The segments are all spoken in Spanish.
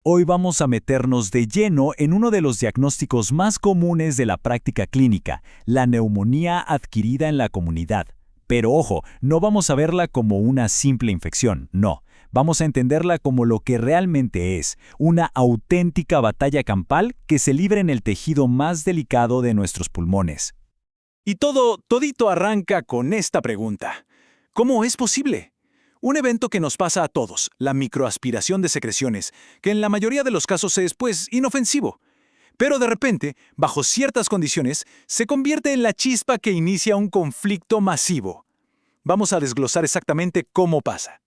Hoy vamos a meternos de lleno en uno de los diagnósticos más comunes de la práctica clínica, la neumonía adquirida en la comunidad. Pero ojo, no vamos a verla como una simple infección, no. Vamos a entenderla como lo que realmente es, una auténtica batalla campal que se libra en el tejido más delicado de nuestros pulmones. Y todito arranca con esta pregunta. ¿Cómo es posible? Un evento que nos pasa a todos, la microaspiración de secreciones, que en la mayoría de los casos es, inofensivo. Pero de repente, bajo ciertas condiciones, se convierte en la chispa que inicia un conflicto masivo. Vamos a desglosar exactamente cómo pasa.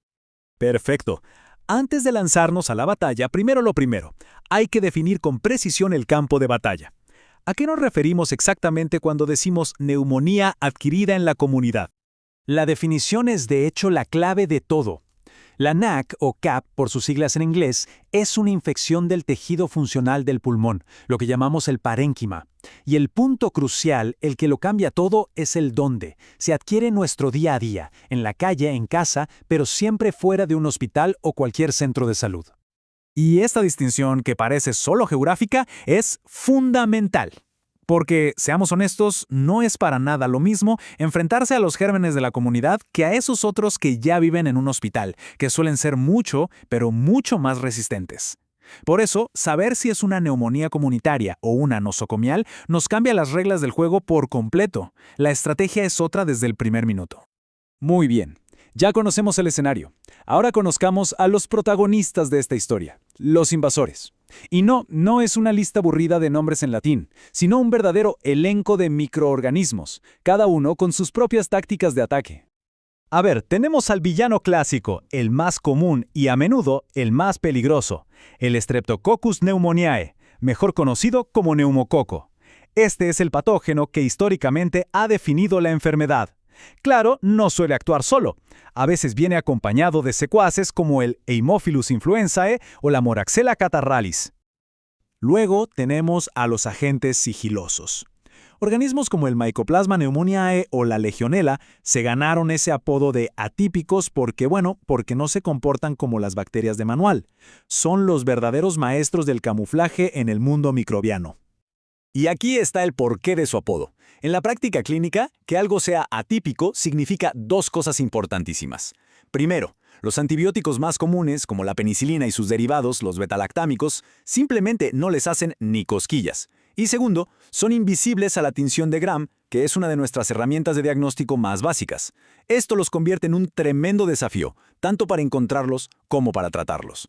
Perfecto. Antes de lanzarnos a la batalla, primero lo primero, hay que definir con precisión el campo de batalla. ¿A qué nos referimos exactamente cuando decimos neumonía adquirida en la comunidad? La definición es de hecho la clave de todo. La NAC, o CAP por sus siglas en inglés, es una infección del tejido funcional del pulmón, lo que llamamos el parénquima. Y el punto crucial, el que lo cambia todo, es el dónde. Se adquiere en nuestro día a día, en la calle, en casa, pero siempre fuera de un hospital o cualquier centro de salud. Y esta distinción, que parece solo geográfica, es fundamental. Porque, seamos honestos, no es para nada lo mismo enfrentarse a los gérmenes de la comunidad que a esos otros que ya viven en un hospital, que suelen ser mucho, pero mucho más resistentes. Por eso, saber si es una neumonía comunitaria o una nosocomial nos cambia las reglas del juego por completo. La estrategia es otra desde el primer minuto. Muy bien, ya conocemos el escenario. Ahora conozcamos a los protagonistas de esta historia, los invasores. Y no es una lista aburrida de nombres en latín, sino un verdadero elenco de microorganismos, cada uno con sus propias tácticas de ataque. A ver, tenemos al villano clásico, el más común y a menudo el más peligroso, el Streptococcus pneumoniae, mejor conocido como neumococo. Este es el patógeno que históricamente ha definido la enfermedad. Claro, no suele actuar solo. A veces viene acompañado de secuaces como el Haemophilus influenzae o la Moraxella catarrhalis. Luego tenemos a los agentes sigilosos. Organismos como el Mycoplasma pneumoniae o la Legionella se ganaron ese apodo de atípicos porque no se comportan como las bacterias de manual. Son los verdaderos maestros del camuflaje en el mundo microbiano. Y aquí está el porqué de su apodo. En la práctica clínica, que algo sea atípico significa dos cosas importantísimas. Primero, los antibióticos más comunes, como la penicilina y sus derivados, los betalactámicos, simplemente no les hacen ni cosquillas. Y segundo, son invisibles a la tinción de Gram, que es una de nuestras herramientas de diagnóstico más básicas. Esto los convierte en un tremendo desafío, tanto para encontrarlos como para tratarlos.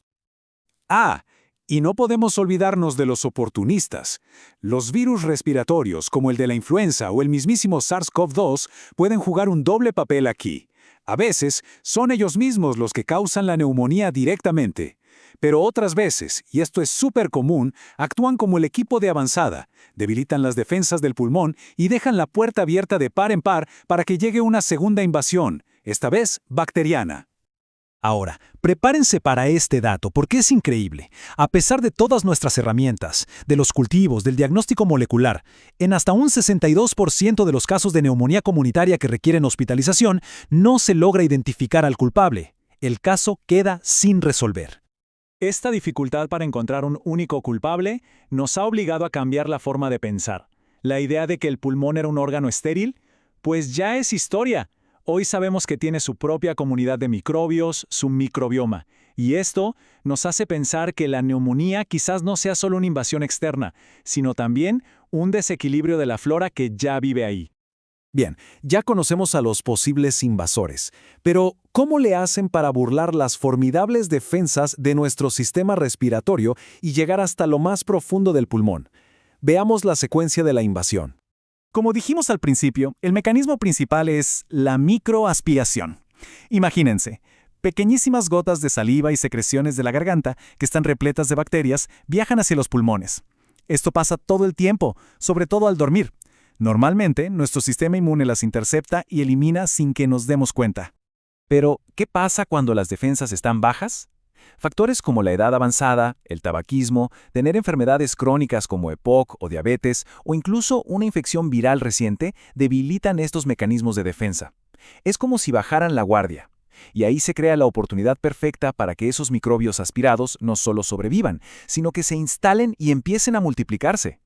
Y no podemos olvidarnos de los oportunistas. Los virus respiratorios, como el de la influenza o el mismísimo SARS-CoV-2, pueden jugar un doble papel aquí. A veces, son ellos mismos los que causan la neumonía directamente. Pero otras veces, y esto es súper común, actúan como el equipo de avanzada, debilitan las defensas del pulmón y dejan la puerta abierta de par en par para que llegue una segunda invasión, esta vez bacteriana. Ahora, prepárense para este dato porque es increíble. A pesar de todas nuestras herramientas, de los cultivos, del diagnóstico molecular, en hasta un 62% de los casos de neumonía comunitaria que requieren hospitalización, no se logra identificar al culpable. El caso queda sin resolver. Esta dificultad para encontrar un único culpable nos ha obligado a cambiar la forma de pensar. La idea de que el pulmón era un órgano estéril, pues ya es historia. Hoy sabemos que tiene su propia comunidad de microbios, su microbioma, y esto nos hace pensar que la neumonía quizás no sea solo una invasión externa, sino también un desequilibrio de la flora que ya vive ahí. Bien, ya conocemos a los posibles invasores, pero ¿cómo le hacen para burlar las formidables defensas de nuestro sistema respiratorio y llegar hasta lo más profundo del pulmón? Veamos la secuencia de la invasión. Como dijimos al principio, el mecanismo principal es la microaspiración. Imagínense, pequeñísimas gotas de saliva y secreciones de la garganta, que están repletas de bacterias, viajan hacia los pulmones. Esto pasa todo el tiempo, sobre todo al dormir. Normalmente, nuestro sistema inmune las intercepta y elimina sin que nos demos cuenta. Pero, ¿qué pasa cuando las defensas están bajas? Factores como la edad avanzada, el tabaquismo, tener enfermedades crónicas como EPOC o diabetes, o incluso una infección viral reciente, debilitan estos mecanismos de defensa. Es como si bajaran la guardia. Y ahí se crea la oportunidad perfecta para que esos microbios aspirados no solo sobrevivan, sino que se instalen y empiecen a multiplicarse.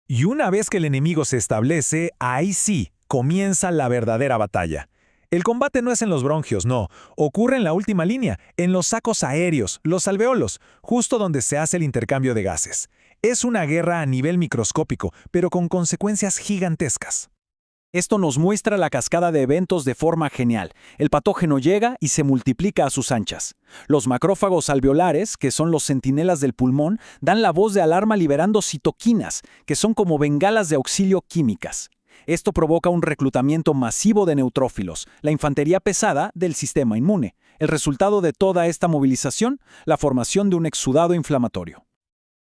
Y una vez que el enemigo se establece, ahí sí, comienza la verdadera batalla. El combate no es en los bronquios, no. Ocurre en la última línea, en los sacos aéreos, los alveolos, justo donde se hace el intercambio de gases. Es una guerra a nivel microscópico, pero con consecuencias gigantescas. Esto nos muestra la cascada de eventos de forma genial. El patógeno llega y se multiplica a sus anchas. Los macrófagos alveolares, que son los centinelas del pulmón, dan la voz de alarma liberando citoquinas, que son como bengalas de auxilio químicas. Esto provoca un reclutamiento masivo de neutrófilos, la infantería pesada del sistema inmune. El resultado de toda esta movilización, la formación de un exudado inflamatorio.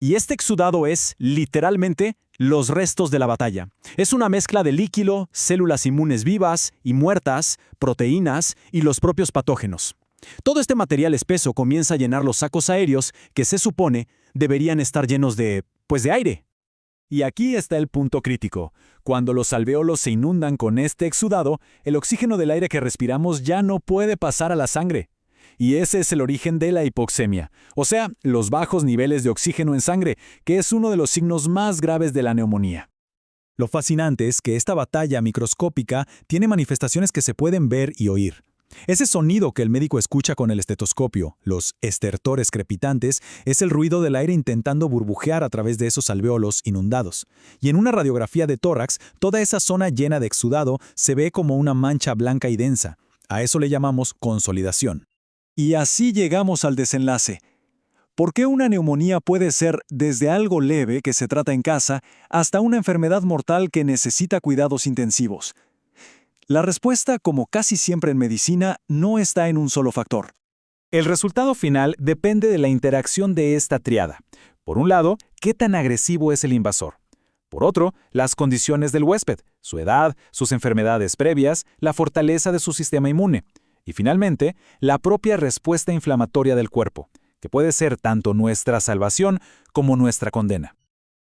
Y este exudado es, literalmente, los restos de la batalla. Es una mezcla de líquido, células inmunes vivas y muertas, proteínas y los propios patógenos. Todo este material espeso comienza a llenar los sacos aéreos que se supone deberían estar llenos de aire. Y aquí está el punto crítico. Cuando los alvéolos se inundan con este exudado, el oxígeno del aire que respiramos ya no puede pasar a la sangre. Y ese es el origen de la hipoxemia, o sea, los bajos niveles de oxígeno en sangre, que es uno de los signos más graves de la neumonía. Lo fascinante es que esta batalla microscópica tiene manifestaciones que se pueden ver y oír. Ese sonido que el médico escucha con el estetoscopio, los estertores crepitantes, es el ruido del aire intentando burbujear a través de esos alvéolos inundados. Y en una radiografía de tórax, toda esa zona llena de exudado se ve como una mancha blanca y densa. A eso le llamamos consolidación. Y así llegamos al desenlace. ¿Por qué una neumonía puede ser desde algo leve que se trata en casa hasta una enfermedad mortal que necesita cuidados intensivos? La respuesta, como casi siempre en medicina, no está en un solo factor. El resultado final depende de la interacción de esta triada. Por un lado, qué tan agresivo es el invasor. Por otro, las condiciones del huésped, su edad, sus enfermedades previas, la fortaleza de su sistema inmune. Y finalmente, la propia respuesta inflamatoria del cuerpo, que puede ser tanto nuestra salvación como nuestra condena.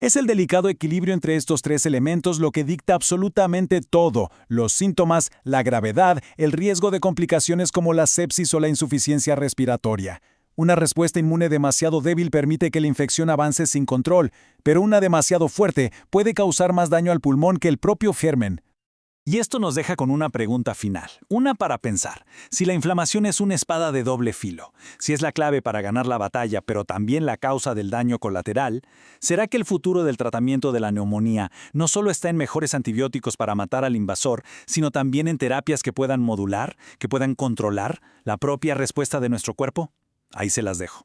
Es el delicado equilibrio entre estos tres elementos lo que dicta absolutamente todo: los síntomas, la gravedad, el riesgo de complicaciones como la sepsis o la insuficiencia respiratoria. Una respuesta inmune demasiado débil permite que la infección avance sin control, pero una demasiado fuerte puede causar más daño al pulmón que el propio germen. Y esto nos deja con una pregunta final, una para pensar. Si la inflamación es una espada de doble filo, si es la clave para ganar la batalla, pero también la causa del daño colateral, ¿será que el futuro del tratamiento de la neumonía no solo está en mejores antibióticos para matar al invasor, sino también en terapias que puedan modular, que puedan controlar la propia respuesta de nuestro cuerpo? Ahí se las dejo.